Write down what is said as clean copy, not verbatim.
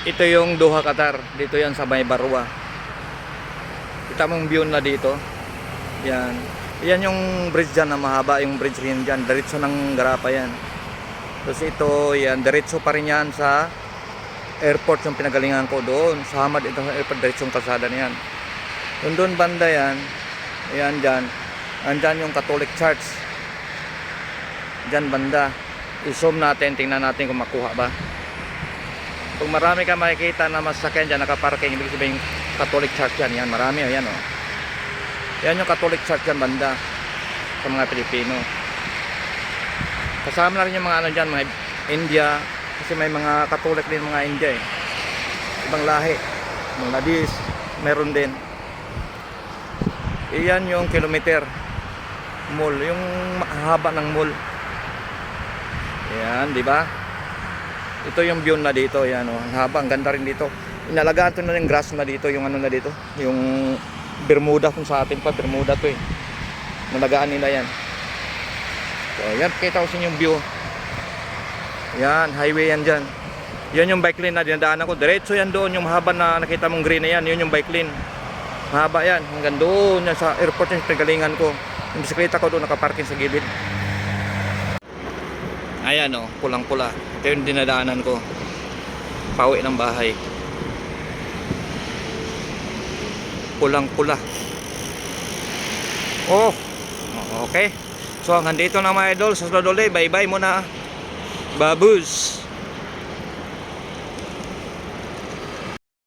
Ito yung Doha, Qatar. Dito yan sa may Barwa. Kita mong view na dito. Yan. Yan yung bridge dyan na mahaba. Yung bridge rin dyan. Diretso ng Garapa yan. Tapos ito, yan. Diretso pa rin yan sa airport yung pinagalingan ko doon. Sa Hamad ito sa airport. Diretsong kalsada na yan. Doon banda yan. Yan dyan. Andyan yung Catholic Church. Dyan banda. I-zoom natin. Tingnan natin kung makuha ba. Kung marami ka makikita na masakyan dyan, nakaparking, ibig sabihin Catholic Church yan. Yan, marami o, yan o. Yan yung Catholic Church yan, banda. Sa mga Pilipino. Kasama na rin yung mga ano dyan, mga India. Kasi may mga Catholic din mga India eh. Ibang lahi. Bangladesh, meron din. Iyan yung kilometer. Mall, yung haba ng mall. Yan, di ba? Ito yung view na dito, yan oh. Ang haba, ang ganda rin dito. Inalagaan to na yung grass na dito, yung ano na dito, yung Bermuda kung sa atin pa, Bermuda to eh. Nalagaan nila yan. So, yan, kita ko sa yung view. Yan, highway yan dyan. Yan yung bike lane na dinadaanan ko. Diretso yan doon, yung mahaba na nakita mong green na yan, yun yung bike lane. Mahaba yan, hanggang doon, yan sa airport yung pinagalingan ko. Yung bisikleta ko doon, nakaparking sa gilid. Ayan o, pulang-pula. Ito yung dinadaanan ko. Pauwi ng bahay. Pulang-pula. Oh, okay. So hanggang dito na mga idol. Sa sunod ulit, bye-bye muna. Babus.